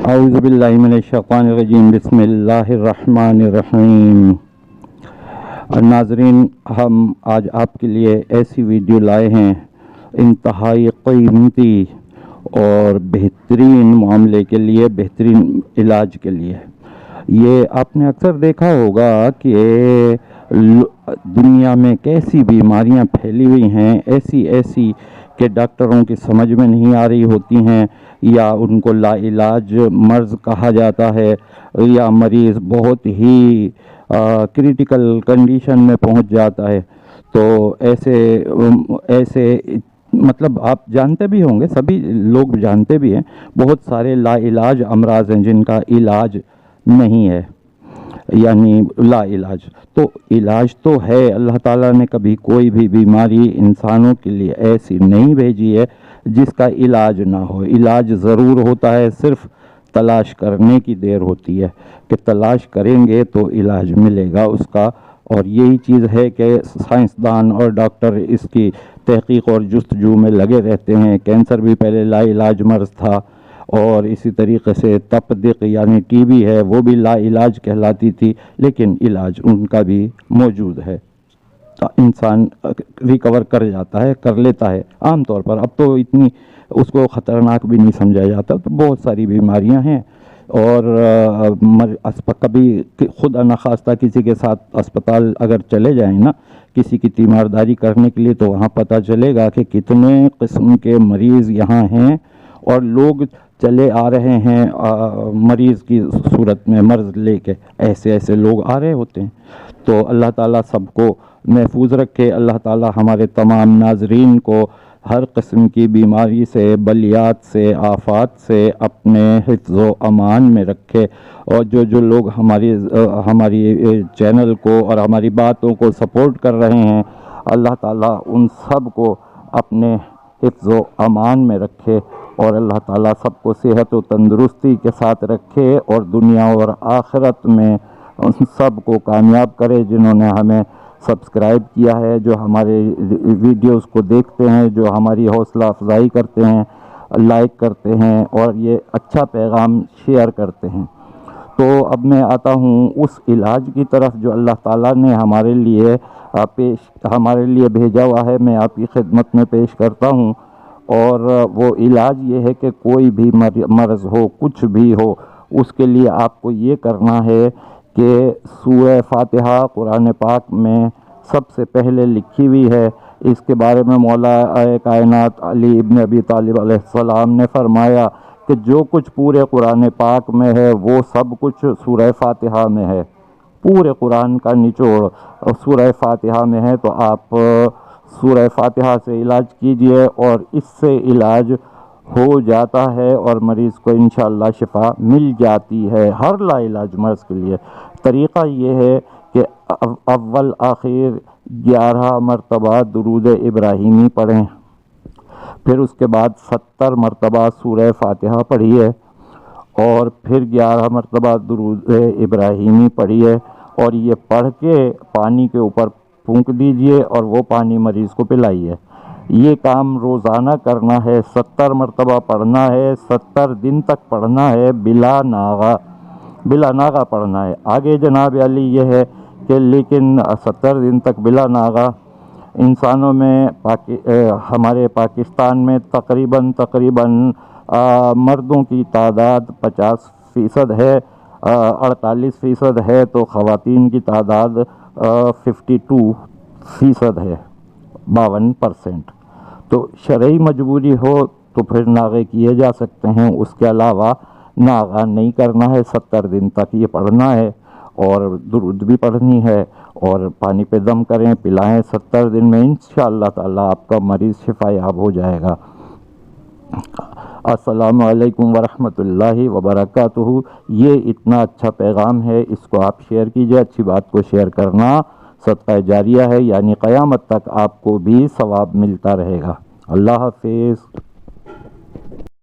اعوذ باللہ من الشیطان الرجیم، بسم اللہ الرحمن الرحیم۔ ناظرین، ہم آج آپ کے لیے ایسی ویڈیو لائے ہیں انتہائی قیمتی اور بہترین معاملے کے لیے، بہترین علاج کے لیے۔ یہ آپ نے اکثر دیکھا ہوگا کہ دنیا میں کیسی بیماریاں پھیلی ہوئی ہیں، ایسی کہ ڈاکٹروں کی سمجھ میں نہیں آ رہی ہوتی ہیں، یا ان کو لا علاج مرض کہا جاتا ہے، یا مریض بہت ہی کریٹیکل کنڈیشن میں پہنچ جاتا ہے۔ تو ایسے مطلب آپ جانتے بھی ہوں گے، سبھی لوگ جانتے بھی ہیں، بہت سارے لا علاج امراض ہیں جن کا علاج نہیں ہے، یعنی لا علاج۔ تو علاج تو ہے، اللہ تعالیٰ نے کبھی کوئی بھی بیماری انسانوں کے لیے ایسی نہیں بھیجی ہے جس کا علاج نہ ہو۔ علاج ضرور ہوتا ہے، صرف تلاش کرنے کی دیر ہوتی ہے کہ تلاش کریں گے تو علاج ملے گا اس کا۔ اور یہی چیز ہے کہ سائنسدان اور ڈاکٹر اس کی تحقیق اور جستجو میں لگے رہتے ہیں۔ کینسر بھی پہلے لا علاج مرض تھا، اور اسی طریقے سے تپدق یعنی ٹی بی ہے، وہ بھی لا علاج کہلاتی تھی، لیکن علاج ان کا بھی موجود ہے۔ انسان ریکور کر جاتا ہے، کر لیتا ہے عام طور پر۔ اب تو اتنی اس کو خطرناک بھی نہیں سمجھا جاتا۔ تو بہت ساری بیماریاں ہیں، اور کبھی خود نخواستہ کسی کے ساتھ اسپتال اگر چلے جائیں نا، کسی کی تیمارداری کرنے کے لیے، تو وہاں پتہ چلے گا کہ کتنے قسم کے مریض یہاں ہیں، اور لوگ چلے آ رہے ہیں مریض کی صورت میں مرض لے کے، ایسے لوگ آ رہے ہوتے ہیں۔ تو اللہ تعالیٰ سب کو محفوظ رکھے، اللہ تعالیٰ ہمارے تمام ناظرین کو ہر قسم کی بیماری سے، بلیات سے، آفات سے اپنے حفظ و امان میں رکھے۔ اور جو لوگ ہماری چینل کو اور ہماری باتوں کو سپورٹ کر رہے ہیں، اللہ تعالیٰ ان سب کو اپنے حفظ و امان میں رکھے، اور اللہ تعالیٰ سب کو صحت و تندرستی کے ساتھ رکھے، اور دنیا اور آخرت میں ان سب کو کامیاب کرے جنہوں نے ہمیں سبسکرائب کیا ہے، جو ہمارے ویڈیوز کو دیکھتے ہیں، جو ہماری حوصلہ افزائی کرتے ہیں، لائک کرتے ہیں، اور یہ اچھا پیغام شیئر کرتے ہیں۔ تو اب میں آتا ہوں اس علاج کی طرف جو اللہ تعالیٰ نے ہمارے لیے بھیجا ہوا ہے، میں آپ کی خدمت میں پیش کرتا ہوں۔ اور وہ علاج یہ ہے کہ کوئی بھی مرض ہو، کچھ بھی ہو، اس کے لیے آپ کو یہ کرنا ہے کہ سورہ فاتحہ قرآن پاک میں سب سے پہلے لکھی ہوئی ہے۔ اس کے بارے میں مولا کائنات علی ابن ابی طالب علیہ السلام نے فرمایا کہ جو کچھ پورے قرآن پاک میں ہے وہ سب کچھ سورہ فاتحہ میں ہے۔ پورے قرآن کا نچوڑ سورہ فاتحہ میں ہے، تو آپ سورہ فاتحہ سے علاج کیجئے، اور اس سے علاج ہو جاتا ہے، اور مریض کو انشاءاللہ شفا مل جاتی ہے ہر لا علاج مرض کے لیے۔ طریقہ یہ ہے کہ اول آخر 11 مرتبہ درود ابراہیمی پڑھیں، پھر اس کے بعد 70 مرتبہ سورہ فاتحہ پڑھیے، اور پھر 11 مرتبہ درود ابراہیمی پڑھیے، اور یہ پڑھ کے پانی کے اوپر پھونک دیجئے، اور وہ پانی مریض کو پلائیے۔ یہ کام روزانہ کرنا ہے، 70 مرتبہ پڑھنا ہے، 70 دن تک پڑھنا ہے، بلا ناغہ پڑھنا ہے۔ آگے جناب علی یہ ہے کہ لیکن 70 دن تک بلا ناغہ انسانوں میں ہمارے پاکستان میں تقریباً مردوں کی تعداد 50% ہے، 48% ہے، تو خواتین کی تعداد 52% ہے، 52%۔ تو شرعی مجبوری ہو تو پھر ناغے کیے جا سکتے ہیں، اس کے علاوہ ناغہ نہیں کرنا ہے۔ 70 دن تک یہ پڑھنا ہے، اور درود بھی پڑھنی ہے، اور پانی پہ دم کریں، پلائیں 70 دن میں، انشاءاللہ تعالیٰ آپ کا مریض شفا یاب ہو جائے گا۔ السلام علیکم ورحمۃ اللہ وبرکاتہ۔ یہ اتنا اچھا پیغام ہے، اس کو آپ شیئر کیجئے۔ اچھی بات کو شیئر کرنا صدقہ جاریہ ہے، یعنی قیامت تک آپ کو بھی ثواب ملتا رہے گا۔ اللہ حافظ۔